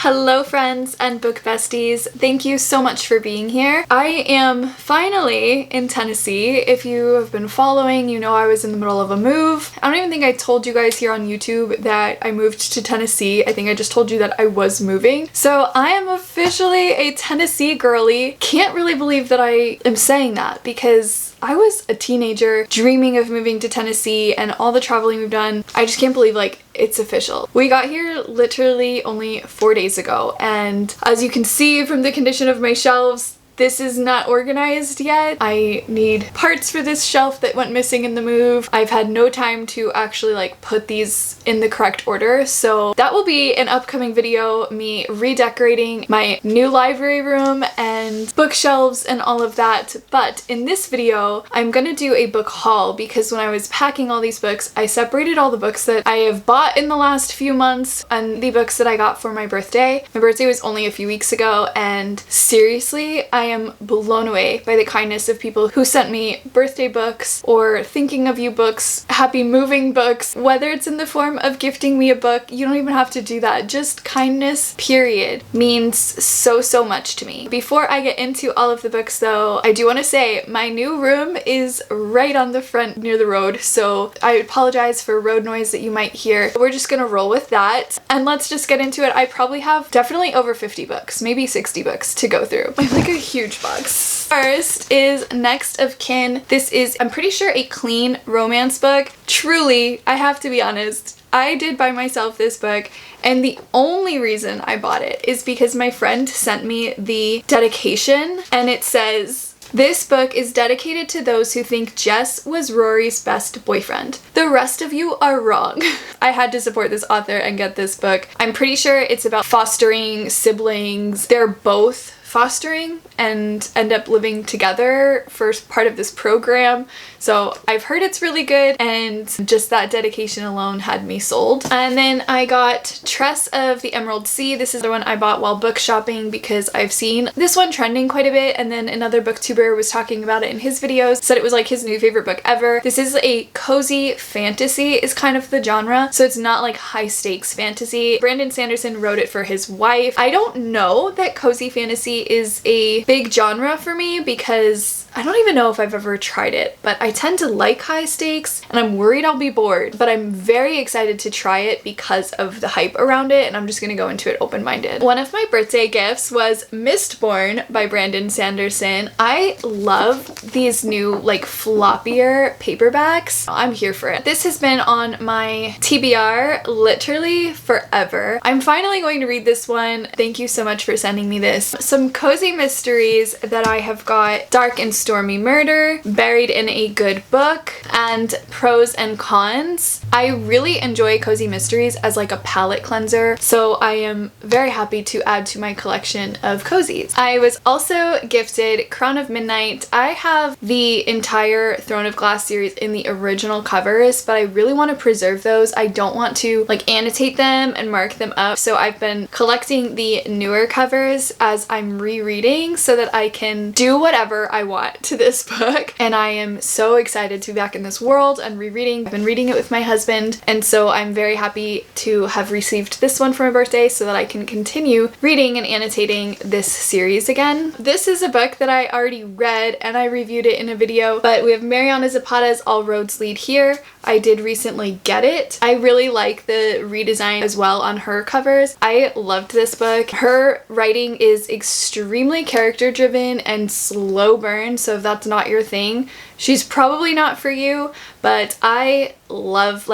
Hello friends and book besties, thank you so much for being here. I am finally in Tennessee. If you have been following, you know I was in the middle of a move. I don't even think I told you guys here on YouTube that I moved to Tennessee. I think I just told you that I was moving. So I am officially a Tennessee girly. Can't really believe that I am saying that because I was a teenager dreaming of moving to Tennessee and all the traveling we've done. I just can't believe it's official. We got here literally only 4 days ago, and as you can see from the condition of my shelves, this is not organized yet. I need parts for this shelf that went missing in the move. I've had no time to actually put these in the correct order, so that will be an upcoming video, me redecorating my new library room and bookshelves and all of that. But in this video, I'm gonna do a book haul because when I was packing all these books, I separated all the books that I have bought in the last few months and the books that I got for my birthday. My birthday was only a few weeks ago, and seriously, I am blown away by the kindness of people who sent me birthday books or thinking of you books, happy moving books, whether it's in the form of gifting me a book. You don't even have to do that. Just kindness, period, means so much to me. Before I get into all of the books though, I do want to say my new room is right on the front near the road, so I apologize for road noise that you might hear. We're just gonna roll with that and let's just get into it. I probably have definitely over 50 books, maybe 60 books to go through. I'm like a huge box. First is Next of Kin. This is, I'm pretty sure, a clean romance book. Truly, I have to be honest, I did buy myself this book, and the only reason I bought it is because my friend sent me the dedication, and it says, "This book is dedicated to those who think Jess was Rory's best boyfriend. The rest of you are wrong." I had to support this author and get this book. I'm pretty sure it's about fostering siblings. They're both fostering and end up living together for part of this program. So I've heard it's really good, and just that dedication alone had me sold. And then I got Tress of the Emerald Sea. This is the one I bought while book shopping because I've seen this one trending quite a bit, and then another booktuber was talking about it in his videos, said it was his new favorite book ever. This is a cozy fantasy is kind of the genre, so it's not high stakes fantasy. Brandon Sanderson wrote it for his wife. I don't know that cozy fantasy is a big genre for me because I don't even know if I've ever tried it, but I tend to like high stakes and I'm worried I'll be bored, but I'm very excited to try it because of the hype around it, and I'm just gonna go into it open-minded. One of my birthday gifts was Mistborn by Brandon Sanderson. I love these new floppier paperbacks. I'm here for it. This has been on my TBR literally forever. I'm finally going to read this one. Thank you so much for sending me this. Some cozy mysteries that I have got: Dark and Stormy Murder, Buried in a Good Book, and Pros and Cons. I really enjoy cozy mysteries as a palette cleanser, so I am very happy to add to my collection of cozies. I was also gifted Crown of Midnight. I have the entire Throne of Glass series in the original covers, but I really want to preserve those. I don't want to annotate them and mark them up, so I've been collecting the newer covers as I'm rereading so that I can do whatever I want to this book, and I am so excited to be back in this world and rereading. I've been reading it with my husband, and so I'm very happy to have received this one for my birthday so that I can continue reading and annotating this series again. This is a book that I already read and I reviewed it in a video, but we have Mariana Zapata's All Roads Lead Here. I did recently get it. I really like the redesign as well on her covers. I loved this book. Her writing is extremely character driven and slow burn, so if that's not your thing, she's probably not for you, but I love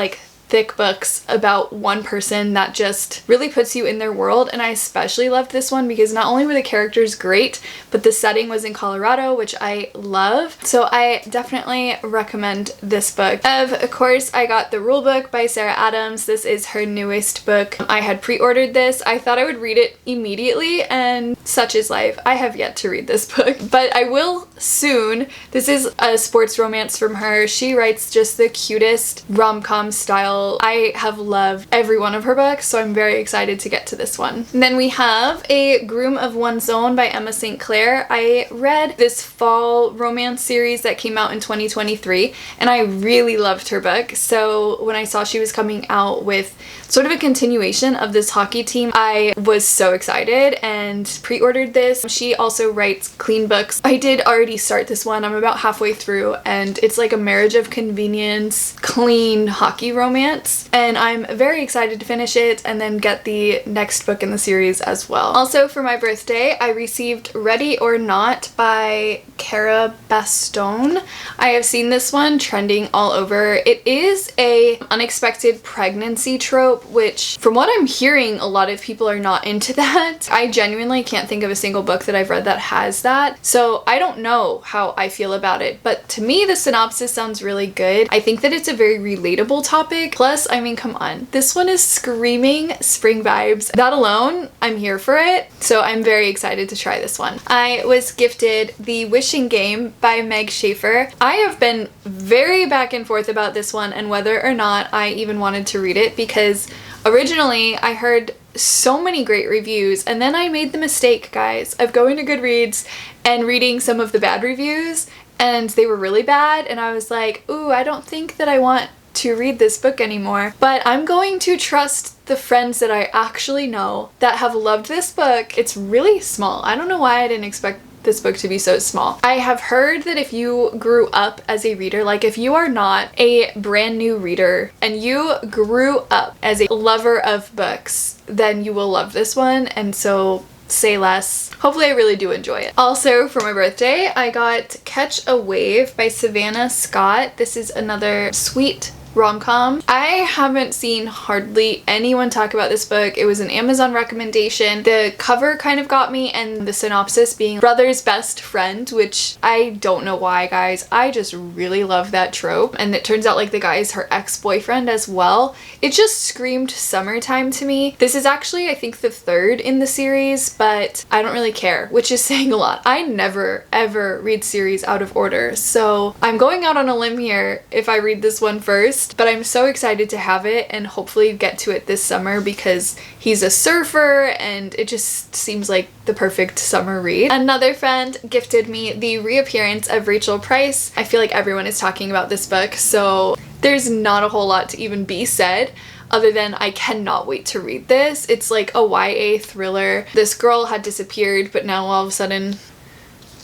thick books about one person that just really puts you in their world, and I especially loved this one because not only were the characters great, but the setting was in Colorado, which I love, so I definitely recommend this book. Of course, I got The Rule Book by Sarah Adams. This is her newest book. I had pre-ordered this. I thought I would read it immediately, and such is life. I have yet to read this book, but I will soon. This is a sports romance from her. She writes just the cutest rom-com style well. I have loved every one of her books, so I'm very excited to get to this one. And then we have A Groom of One's Own by Emma St. Clair. I read this fall romance series that came out in 2023, and I really loved her book. So when I saw she was coming out with sort of a continuation of this hockey team, I was so excited and pre-ordered this. She also writes clean books. I did already start this one. I'm about halfway through, and it's like a marriage of convenience, clean hockey romance, and I'm very excited to finish it and then get the next book in the series as well. Also for my birthday, I received Ready or Not by Cara Bastone. I have seen this one trending all over. It is a unexpected pregnancy trope, which from what I'm hearing, a lot of people are not into that. I genuinely can't think of a single book that I've read that has that, so I don't know how I feel about it, but to me the synopsis sounds really good. I think that it's a very relatable topic. Plus, I mean, come on, this one is screaming spring vibes. That alone, I'm here for it, so I'm very excited to try this one. I was gifted The Wishing Game by Meg Schaefer. I have been very back and forth about this one and whether or not I even wanted to read it, because originally I heard so many great reviews, and then I made the mistake, guys, of going to Goodreads and reading some of the bad reviews, and they were really bad, and I was like, ooh, I don't think that I want to read this book anymore. But I'm going to trust the friends that I actually know that have loved this book. It's really small. I don't know why I didn't expect this book to be so small. I have heard that if you grew up as a reader, like if you are not a brand new reader and you grew up as a lover of books, then you will love this one, and so say less. Hopefully I really do enjoy it. Also for my birthday, I got Catch a Wave by Savannah Scott. This is another sweet rom-com. I haven't seen hardly anyone talk about this book. It was an Amazon recommendation. The cover kind of got me, and the synopsis being brother's best friend, which I don't know why, guys. I just really love that trope, and it turns out like the guy is her ex-boyfriend as well. It just screamed summertime to me. This is actually, I think, the third in the series, but I don't really care, which is saying a lot. I never ever read series out of order, so I'm going out on a limb here if I read this one first. But I'm so excited to have it and hopefully get to it this summer, because he's a surfer and it just seems like the perfect summer read. Another friend gifted me The Reappearance of Rachel Price. I feel like everyone is talking about this book, so there's not a whole lot to even be said other than I cannot wait to read this. It's like a YA thriller. This girl had disappeared, but now all of a sudden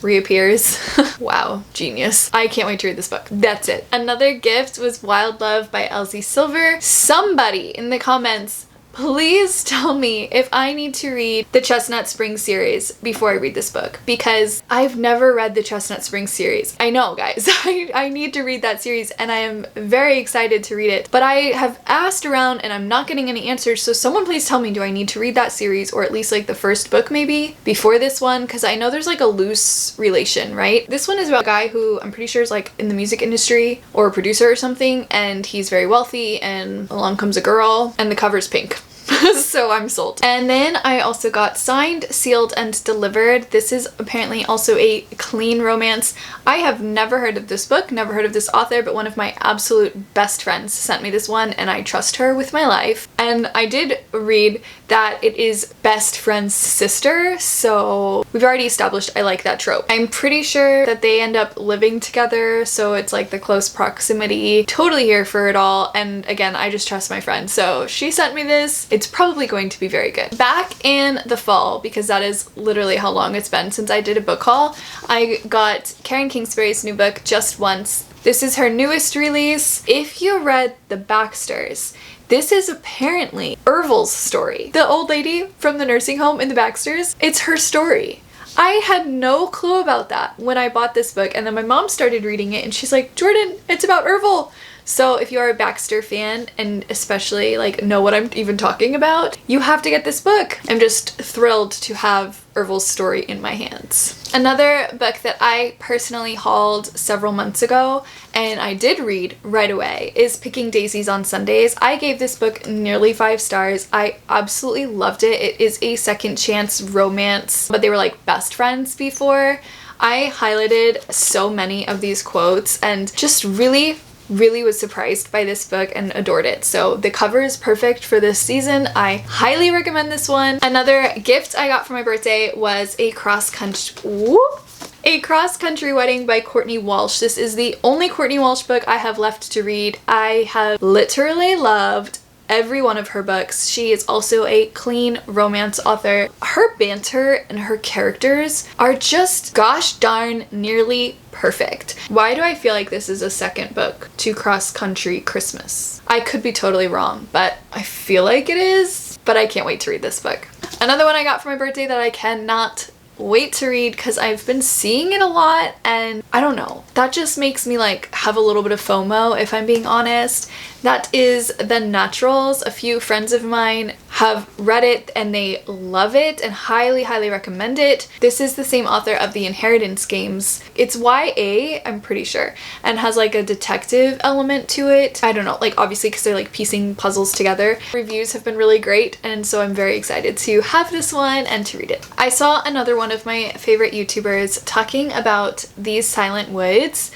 reappears. Wow, genius. I can't wait to read this book. That's it. Another gift was Wild Love by Elsie Silver. Somebody in the comments, please tell me if I need to read the Chestnut Springs series before I read this book, because I've never read the Chestnut Springs series. I know, guys, I need to read that series and I am very excited to read it, but I have asked around and I'm not getting any answers, so someone please tell me, do I need to read that series, or at least like the first book maybe before this one? Because I know there's like a loose relation, right? This one is about a guy who I'm pretty sure is like in the music industry or a producer or something, and he's very wealthy, and along comes a girl and the cover's pink. So I'm sold. And then I also got Signed, Sealed, and Delivered. This is apparently also a clean romance. I have never heard of this book, never heard of this author, but one of my absolute best friends sent me this one and I trust her with my life. And I did read that it is best friend's sister, so we've already established I like that trope. I'm pretty sure that they end up living together, so it's like the close proximity. Totally here for it all, and again, I just trust my friend, so she sent me this. It's probably going to be very good. Back in the fall, because that is literally how long it's been since I did a book haul, I got Karen Kingsbury's new book, Just Once. This is her newest release. If you read The Baxters, this is apparently Ervil's story. The old lady from the nursing home in The Baxters, it's her story. I had no clue about that when I bought this book, and then my mom started reading it and she's like, Jordan, it's about Ervil. So if you are a Baxter fan and especially like know what I'm even talking about, you have to get this book. I'm just thrilled to have Ervil's story in my hands. Another book that I personally hauled several months ago and I did read right away is Picking Daisies on Sundays. I gave this book nearly 5 stars. I absolutely loved it. It is a second chance romance, but they were like best friends before. I highlighted so many of these quotes and just really really was surprised by this book and adored it. So the cover is perfect for this season. I highly recommend this one. Another gift I got for my birthday was a cross-country wedding by Courtney Walsh. This is the only Courtney Walsh book I have left to read. I have literally loved every one of her books. She is also a clean romance author. Her banter and her characters are just gosh darn nearly perfect. Why do I feel like this is a second book to Cross Country Christmas? I could be totally wrong, but I feel like it is. But I can't wait to read this book. Another one I got for my birthday that I cannot wait to read because I've been seeing it a lot, and I don't know, that just makes me like have a little bit of FOMO if I'm being honest. That is The Naturals. A few friends of mine have read it and they love it and highly recommend it. This is the same author of The Inheritance Games. It's YA, I'm pretty sure, and has like a detective element to it. I don't know, like obviously because they're like piecing puzzles together. Reviews have been really great, and so I'm very excited to have this one and to read it. I saw another one of my favorite YouTubers talking about These Silent Woods,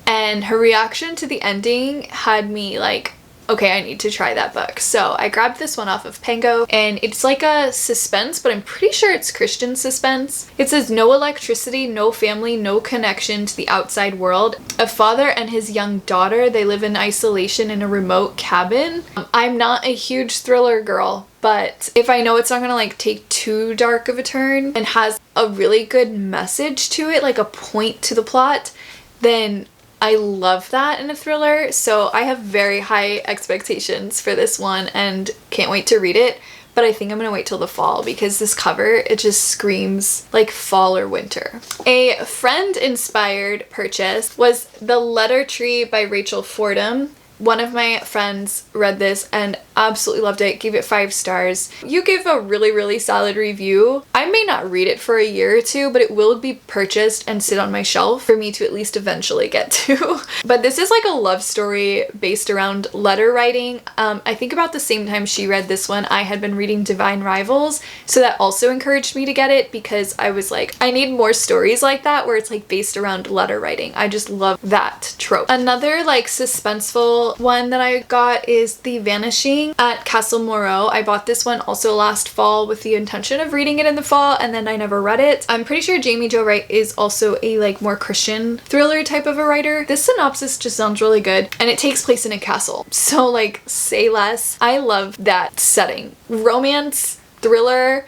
and her reaction to the ending had me like, okay, I need to try that book. So I grabbed this one off of Pango, and it's like a suspense, but I'm pretty sure it's Christian suspense. It says, no electricity, no family, no connection to the outside world. A father and his young daughter, they live in isolation in a remote cabin. I'm not a huge thriller girl, but if I know it's not gonna like take too dark of a turn and has a really good message to it, like a point to the plot, then I love that in a thriller. So I have very high expectations for this one and can't wait to read it. But I think I'm gonna wait till the fall because this cover, it just screams like fall or winter. A friend-inspired purchase was The Letter Tree by Rachel Fordham. One of my friends read this and absolutely loved it, gave it 5 stars. You give a really solid review. I may not read it for a year or two, but it will be purchased and sit on my shelf for me to at least eventually get to. But this is like a love story based around letter writing. I think about the same time she read this one, I had been reading Divine Rivals, so that also encouraged me to get it because I was like, I need more stories like that where it's like based around letter writing. I just love that trope. Another like suspenseful one that I got is The Vanishing at Castle Moreau. I bought this one also last fall with the intention of reading it in the fall, and then I never read it. I'm pretty sure Jamie Jo Wright is also a like more Christian thriller type of a writer. This synopsis just sounds really good, and it takes place in a castle, so like say less. I love that setting. Romance, thriller,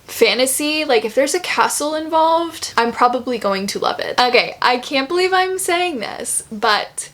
fantasy, like if there's a castle involved, I'm probably going to love it. Okay, I can't believe I'm saying this, but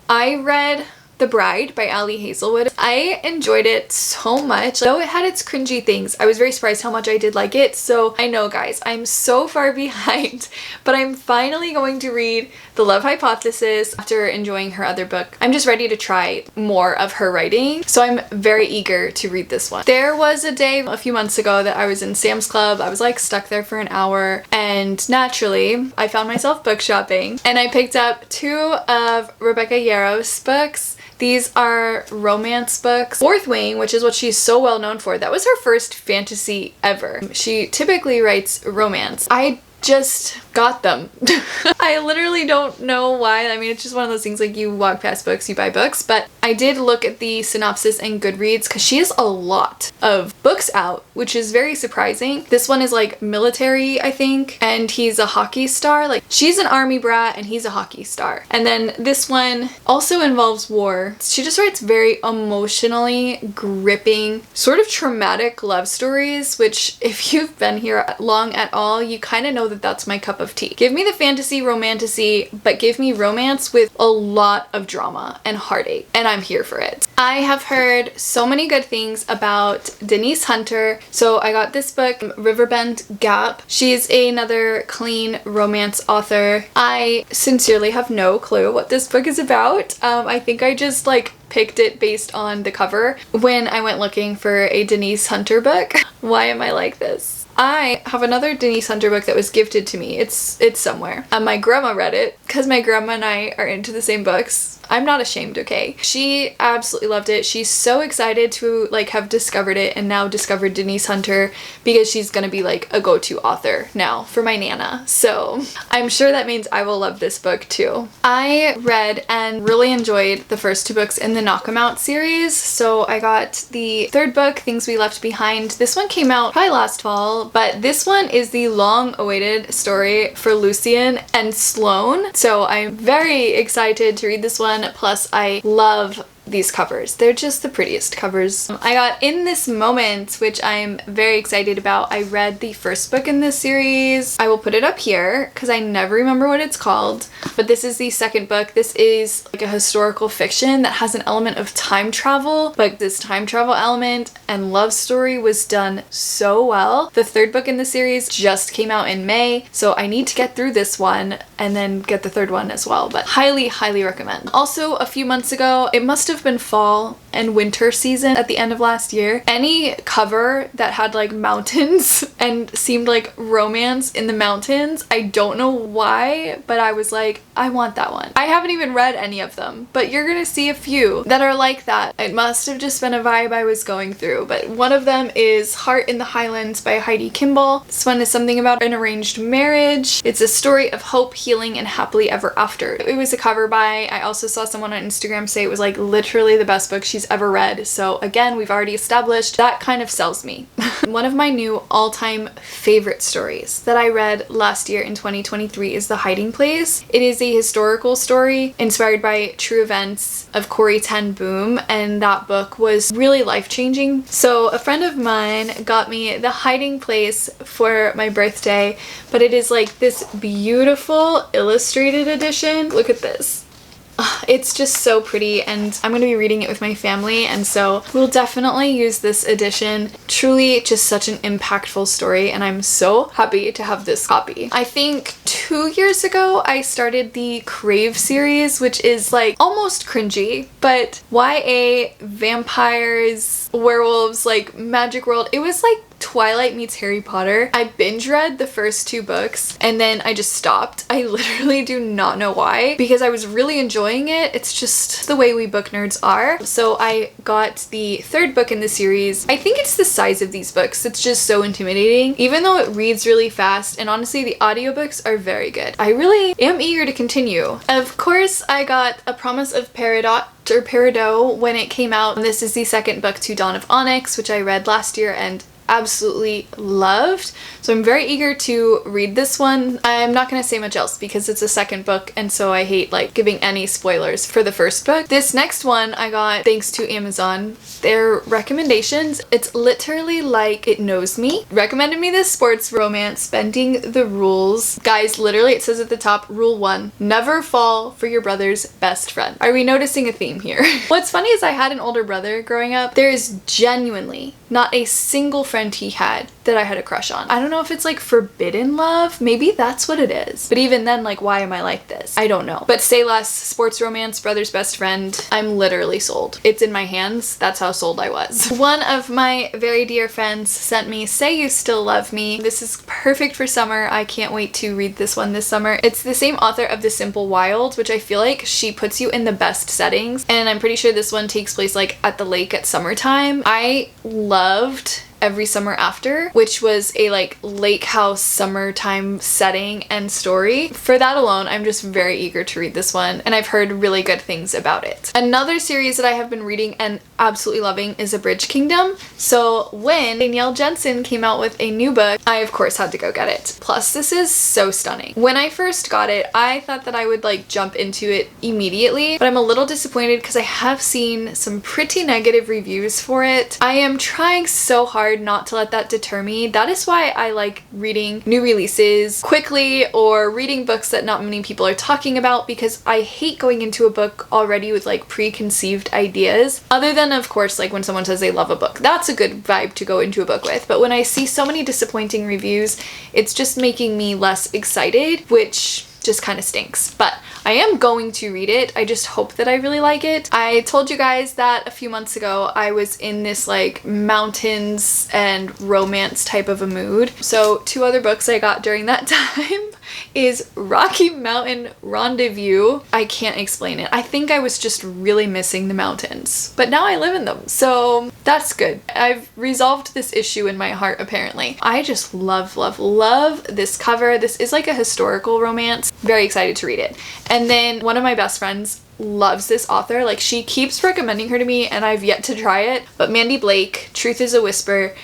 I read The Bride by Ali Hazelwood. I enjoyed it so much. Though it had its cringy things, I was very surprised how much I did like it. So I know guys, I'm so far behind, but I'm finally going to read The Love Hypothesis after enjoying her other book. I'm just ready to try more of her writing, so I'm very eager to read this one. There was a day a few months ago that I was in Sam's Club. I was like stuck there for an hour, and naturally I found myself book shopping, and I picked up 2 of Rebecca Yarros books. These are romance books. Fourth Wing, which is what she's so well known for, that was her first fantasy ever. She typically writes romance. I just got them. I literally don't know why. I mean, it's just one of those things like you walk past books, you buy books, but I did look at the synopsis in Goodreads because she has a lot of books out, which is very surprising. This one is like military, I think, and he's a hockey star. Like she's an army brat and he's a hockey star. And then this one also involves war. She just writes very emotionally gripping, sort of traumatic love stories, which if you've been here long at all, you kind of know that that's my cup of tea. Give me the fantasy romantasy, but give me romance with a lot of drama and heartache, and I'm here for it. I have heard so many good things about Denise Hunter, so I got this book, Riverbend Gap. She's another clean romance author. I sincerely have no clue what this book is about. I think I just like picked it based on the cover when I went looking for a Denise Hunter book. Why am I like this? I have another Denise Hunter book that was gifted to me. It's somewhere. My grandma read it because my grandma and I are into the same books. I'm not ashamed, okay? She absolutely loved it. She's so excited to like have discovered it and now discovered Denise Hunter because she's gonna be like a go-to author now for my Nana. So I'm sure that means I will love this book too. I read and really enjoyed the first 2 books in the Knock 'Em Out series. So I got the 3rd book, Things We Left Behind. This one came out probably last fall, but this one is the long-awaited story for Lucian and Sloane. So I'm very excited to read this one. Plus, I love these covers. They're just the prettiest covers. I got In This Moment, which I'm very excited about. I read the first book in this series. I will put it up here because I never remember what it's called, but this is the 2nd book. This is like a historical fiction that has an element of time travel, but this time travel element and love story was done so well. The 3rd book in the series just came out in May, so I need to get through this one and then get the 3rd one as well, but highly, highly recommend. Also, a few months ago, it must have been fall and winter season at the end of last year. Any cover that had like mountains and seemed like romance in the mountains, I don't know why, but I was like, I want that one. I haven't even read any of them, but you're gonna see a few that are like that. It must have just been a vibe I was going through, but one of them is Heart in the Highlands by Heidi Kimball. This one is something about an arranged marriage. It's a story of hope, healing, and happily ever after. It was a cover by, I also saw someone on Instagram say it was like literally the best book she's ever read. So again, we've already established that kind of sells me. One of my new all-time favorite stories that I read last year in 2023 is The Hiding Place. It is a historical story inspired by true events of Corrie ten Boom, and that book was really life-changing. So a friend of mine got me The Hiding Place for my birthday, but it is like this beautiful illustrated edition. Look at this. It's just so pretty, and I'm going to be reading it with my family, and so we'll definitely use this edition. Truly just such an impactful story, and I'm so happy to have this copy. I think 2 years ago I started the Crave series, which is like almost cringy, but YA, vampires, werewolves, like magic world. It was like Twilight meets Harry Potter. I binge read the first 2 books and then I just stopped. I literally do not know why, because I was really enjoying it. It's just the way we book nerds are. So I got the 3rd book in the series. I think it's the size of these books. It's just so intimidating, even though it reads really fast, and honestly the audiobooks are very good. I really am eager to continue. Of course, I got A Promise of Peridot when it came out. This is the 2nd book to Dawn of Onyx, which I read last year and absolutely loved. So I'm very eager to read this one. I'm not going to say much else because it's a 2nd book, and so I hate like giving any spoilers for the 1st book. This next one I got thanks to Amazon. Their recommendations, it's literally like it knows me. Recommended me this sports romance, Bending the Rules. Guys, literally it says at the top, Rule 1, never fall for your brother's best friend. Are we noticing a theme here? What's funny is I had an older brother growing up. There is genuinely not a single friend he had that I had a crush on. I don't know if it's like forbidden love. Maybe that's what it is. But even then, like, why am I like this? I don't know. But Say Less, sports romance, brother's best friend, I'm literally sold. It's in my hands. That's how sold I was. One of my very dear friends sent me Say You Still Love Me. This is perfect for summer. I can't wait to read this one this summer. It's the same author of The Simple Wild, which I feel like she puts you in the best settings. And I'm pretty sure this one takes place like at the lake at summertime. I loved Every Summer After, which was a like lake house summertime setting and story. For that alone, I'm just very eager to read this one, and I've heard really good things about it. Another series that I have been reading and absolutely loving is Abridged Kingdom. So when Danielle Jensen came out with a new book, I of course had to go get it. Plus, this is so stunning. When I first got it, I thought that I would like jump into it immediately, but I'm a little disappointed because I have seen some pretty negative reviews for it. I am trying so hard not to let that deter me. That is why I like reading new releases quickly or reading books that not many people are talking about, because I hate going into a book already with like preconceived ideas. Other than of course like when someone says they love a book, that's a good vibe to go into a book with. But when I see so many disappointing reviews, it's just making me less excited, which just kind of stinks. But I am going to read it. I just hope that I really like it. I told you guys that a few months ago I was in this like mountains and romance type of a mood. So 2 other books I got during that time is Rocky Mountain Rendezvous. I can't explain it. I think I was just really missing the mountains, but now I live in them, so that's good. I've resolved this issue in my heart apparently. I just love this cover. This is like a historical romance. Very excited to read it. And then one of my best friends loves this author. Like, she keeps recommending her to me and I've yet to try it, but Mandy Blake, Truth is a Whisper.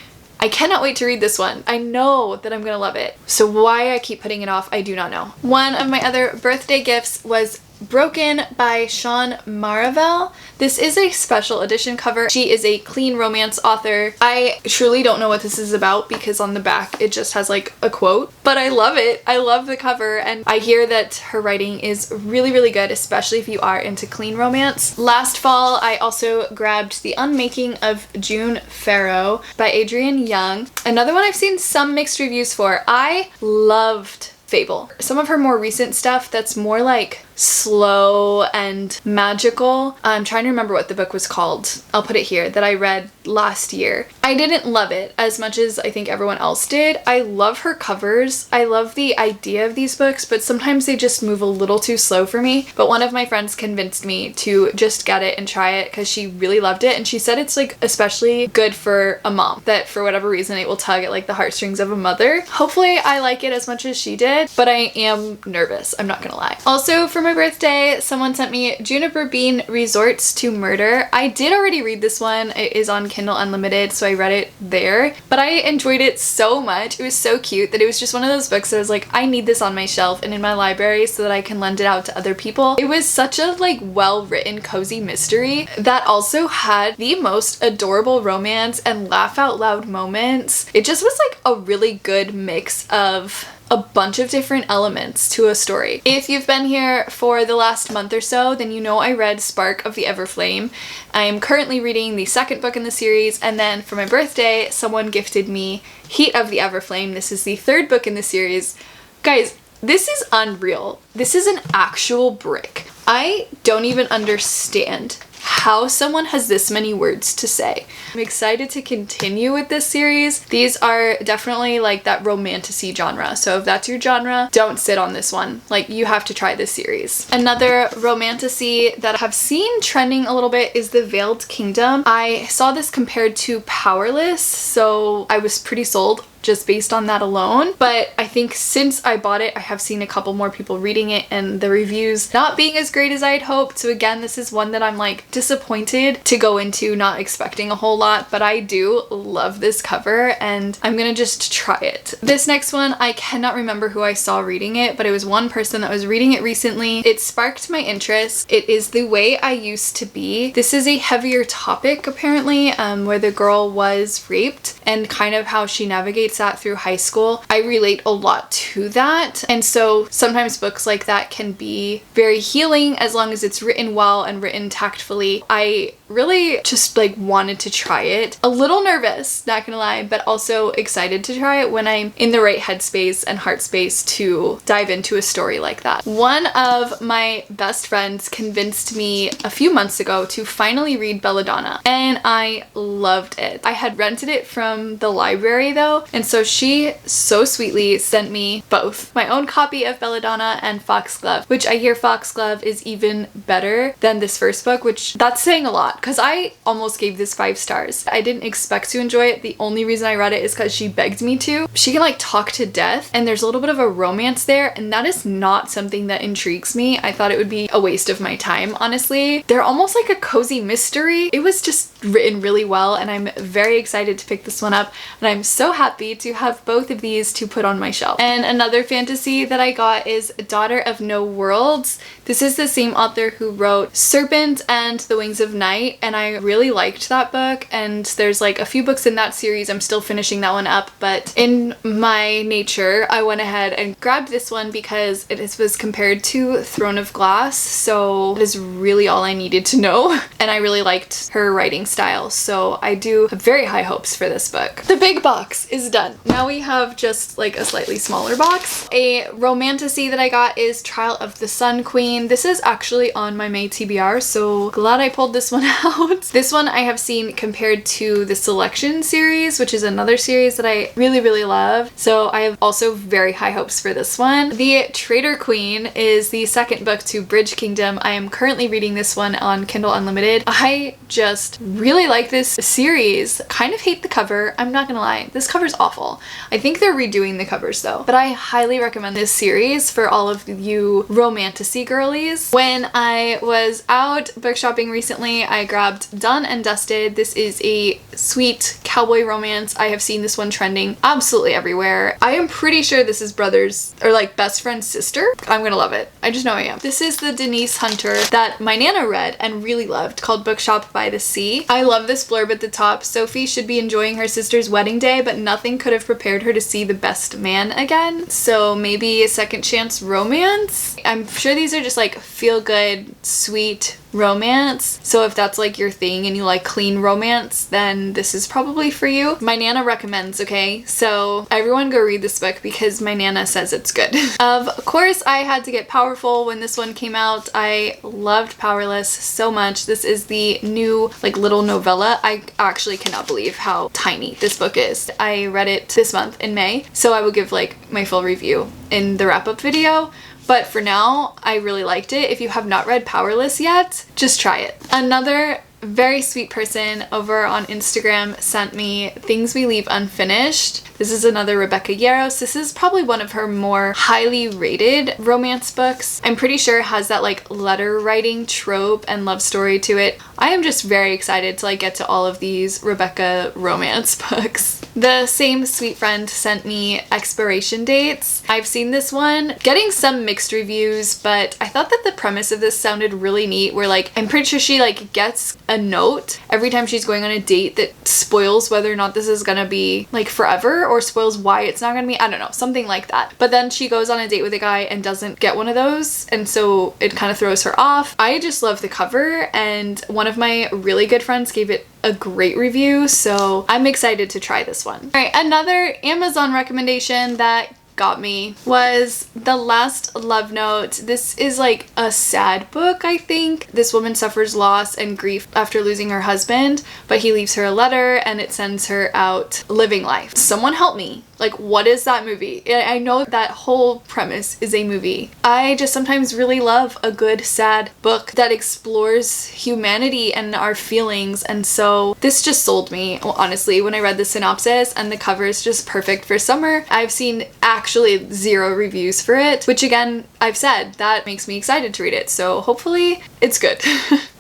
I cannot wait to read this one. I know that I'm gonna love it. So why I keep putting it off, I do not know. One of my other birthday gifts was Broken by Sean Maravel. This is a special edition cover. She is a clean romance author. I truly don't know what this is about because on the back it just has like a quote, but I love it. I love the cover, and I hear that her writing is really good, especially if you are into clean romance. Last fall, I also grabbed The Unmaking of June Farrow by Adrienne Young. Another one I've seen some mixed reviews for. I loved Fable. Some of her more recent stuff that's more like slow and magical. I'm trying to remember what the book was called. I'll put it here, that I read last year. I didn't love it as much as I think everyone else did. I love her covers. I love the idea of these books, but sometimes they just move a little too slow for me. But one of my friends convinced me to just get it and try it because she really loved it, and she said it's like especially good for a mom, that for whatever reason it will tug at like the heartstrings of a mother. Hopefully I like it as much as she did, but I am nervous, I'm not gonna lie. Also, for my birthday, someone sent me Juniper Bean Resorts to Murder. I did already read this one. It is on Kindle Unlimited, so I read it there, but I enjoyed it so much. It was so cute that it was just one of those books that I was like, I need this on my shelf and in my library so that I can lend it out to other people. It was such a like well-written cozy mystery that also had the most adorable romance and laugh out loud moments. It just was like a really good mix of a bunch of different elements to a story. If you've been here for the last month or so, then you know I read Spark of the Everflame. I am currently reading the 2nd book in the series, and then for my birthday, someone gifted me Heat of the Everflame. This is the 3rd book in the series. Guys, this is unreal. This is an actual brick. I don't even understand how someone has this many words to say. I'm excited to continue with this series. These are definitely like that romantasy genre, so if that's your genre, don't sit on this one. Like, you have to try this series. Another romantasy that I have seen trending a little bit is The Veiled Kingdom. I saw this compared to Powerless, so I was pretty sold just based on that alone, but I think since I bought it, I have seen a couple more people reading it and the reviews not being as great as I had hoped. So again, this is one that I'm like disappointed to go into, not expecting a whole lot, but I do love this cover and I'm gonna just try it. This next one, I cannot remember who I saw reading it, but it was one person that was reading it recently. It sparked my interest. It is The Way I Used to Be. This is a heavier topic apparently, where the girl was raped and kind of how she navigates that through high school. I relate a lot to that, and so sometimes books like that can be very healing as long as it's written well and written tactfully. I really just like wanted to try it. A little nervous, not gonna lie, but also excited to try it when I'm in the right headspace and heart space to dive into a story like that. One of my best friends convinced me a few months ago to finally read Belladonna, and I loved it. I had rented it from the library though, and so she so sweetly sent me both my own copy of Belladonna and Foxglove, which I hear Foxglove is even better than this first book, which that's saying a lot because I almost gave this 5 stars. I didn't expect to enjoy it. The only reason I read it is because she begged me to. She can like talk to death and there's a little bit of a romance there, and that is not something that intrigues me. I thought it would be a waste of my time, honestly. They're almost like a cozy mystery. It was just written really well and I'm very excited to pick this one up, and I'm so happy to have both of these to put on my shelf. And another fantasy that I got is Daughter of No Worlds. This is the same author who wrote Serpent and The Wings of Night, and I really liked that book, and there's like a few books in that series. I'm still finishing that one up, but in my nature I went ahead and grabbed this one because it was compared to Throne of Glass, so that is really all I needed to know, and I really liked her writing style, so I do have very high hopes for this book. The big box is done. done. Now we have just like a slightly smaller box. A romantasy that I got is Trial of the Sun Queen. This is actually on my May TBR, so glad I pulled this one out. This one I have seen compared to the Selection series, which is another series that I really, really love. So I have also very high hopes for this one. The Traitor Queen is the second book to Bridge Kingdom. I am currently reading this one on Kindle Unlimited. I just really like this series. Kind of hate the cover. I'm not gonna lie. This cover's awful. I think they're redoing the covers though. But I highly recommend this series for all of you romantasy girlies. When I was out book shopping recently, I grabbed Done and Dusted. This is a sweet cowboy romance. I have seen this one trending absolutely everywhere. I am pretty sure this is brothers or like best friend's sister. I'm gonna love it. I just know I am. This is the Denise Hunter that my Nana read and really loved, called Bookshop by the Sea. I love this blurb at the top. Sophie should be enjoying her sister's wedding day, but nothing could have prepared her to see the best man again. So maybe a second chance romance? I'm sure these are just like feel good, sweet romance. So if that's like your thing and you like clean romance, then this is probably for you. My Nana recommends, okay? So everyone go read this book because my Nana says it's good. Of course, I had to get Powerful when this one came out. I loved Powerless so much. This is the new like little novella. I actually cannot believe how tiny this book is. I read it this month in May, so I will give like my full review in the wrap-up video. But for now, I really liked it. If you have not read Powerless yet, just try it. Another very sweet person over on Instagram sent me Things We Leave Unfinished. This is another Rebecca Yarros. This is probably one of her more highly rated romance books. I'm pretty sure it has that like letter writing trope and love story to it. I am just very excited to like get to all of these Rebecca romance books. The same sweet friend sent me Expiration Dates. I've seen this one, getting some mixed reviews, but I thought that the premise of this sounded really neat, where like I'm pretty sure she like gets a note every time she's going on a date that spoils whether or not this is gonna be like forever, or spoils why it's not gonna be, I don't know, something like that. But then she goes on a date with a guy and doesn't get one of those, and so it kind of throws her off. I just love the cover, and one of my really good friends gave it a great review, so I'm excited to try this one. All right, another Amazon recommendation that got me was The Last Love Note. This is like a sad book, I think. This woman suffers loss and grief after losing her husband, but he leaves her a letter and it sends her out living life. Someone help me. Like, what is that movie? I know that whole premise is a movie. I just sometimes really love a good sad book that explores humanity and our feelings, and so this just sold me, well, honestly, when I read the synopsis, and the cover is just perfect for summer. I've seen actually 0 reviews for it, which again, I've said, that makes me excited to read it, so hopefully it's good.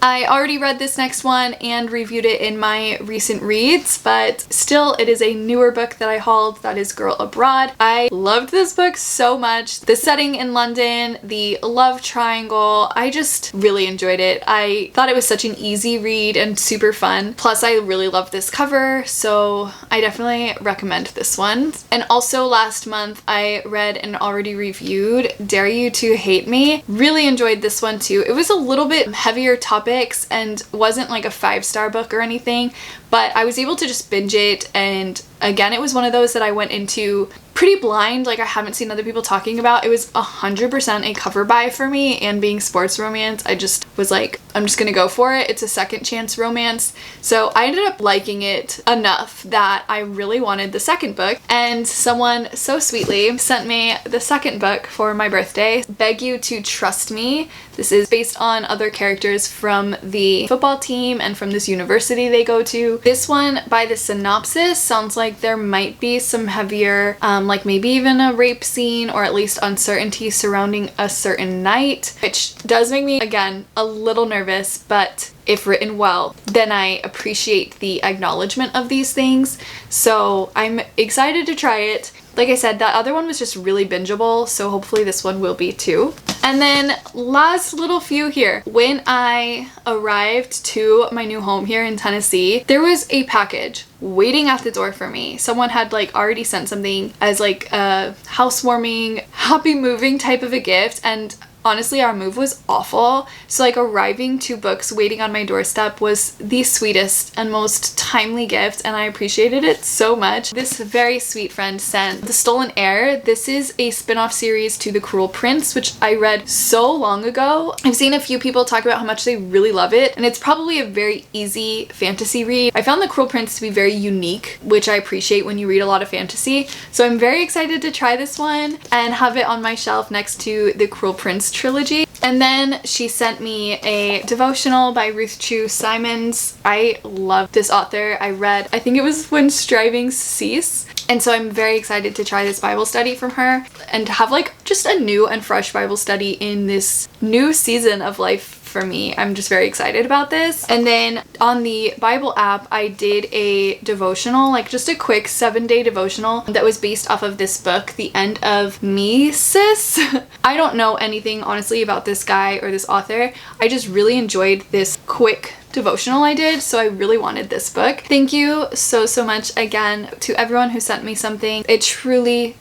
I already read this next one and reviewed it in my recent reads, but still it is a newer book that I hauled. That is Girl Abroad. I loved this book so much. The setting in London, the love triangle, I just really enjoyed it. I thought it was such an easy read and super fun. Plus I really love this cover, so I definitely recommend this one. And also last month I read and already reviewed Dare You to Hate Me. Really enjoyed this one too. It was a little bit heavier topics and wasn't like a 5-star book or anything, but I was able to just binge it, and again, it was one of those that I went into pretty blind, like I haven't seen other people talking about. It was 100% a cover buy for me, and being sports romance, I just was like, I'm just gonna go for it. It's a second chance romance. So I ended up liking it enough that I really wanted the second book, and someone so sweetly sent me the second book for my birthday, Beg You to Trust Me. This is based on other characters from the football team and from this university they go to. This one, by the synopsis, sounds like there might be some heavier, like maybe even a rape scene, or at least uncertainty surrounding a certain night, which does make me, again, a little nervous, but if written well, then I appreciate the acknowledgement of these things. So I'm excited to try it. Like I said, that other one was just really bingeable, so hopefully this one will be too. And then last little few here. When I arrived to my new home here in Tennessee, there was a package waiting at the door for me. Someone had like already sent something as like a housewarming, happy moving type of a gift, and honestly, our move was awful. So like arriving to books waiting on my doorstep was the sweetest and most timely gift, and I appreciated it so much. This very sweet friend sent The Stolen Heir. This is a spin-off series to The Cruel Prince, which I read so long ago. I've seen a few people talk about how much they really love it, and it's probably a very easy fantasy read. I found The Cruel Prince to be very unique, which I appreciate when you read a lot of fantasy. So I'm very excited to try this one and have it on my shelf next to the Cruel Prince trilogy. And then she sent me a devotional by Ruth Chu Simons. I love this author. I read, I think it was When Strivings Cease. And so I'm very excited to try this Bible study from her and to have like just a new and fresh Bible study in this new season of life for me. I'm just very excited about this. And then on the Bible app, I did a devotional, like just a quick 7-day devotional that was based off of this book, The End of Me, Sis. I don't know anything honestly about this guy or this author. I just really enjoyed this quick devotional I did, so I really wanted this book. Thank you so much again to everyone who sent me something. It truly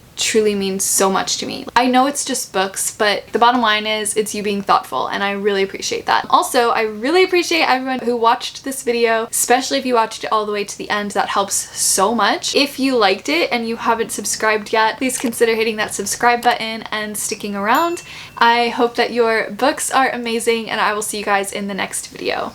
means so much to me. I know it's just books, but the bottom line is it's you being thoughtful, and I really appreciate that. Also, I really appreciate everyone who watched this video, especially if you watched it all the way to the end. That helps so much. If you liked it and you haven't subscribed yet, please consider hitting that subscribe button and sticking around. I hope that your books are amazing, and I will see you guys in the next video.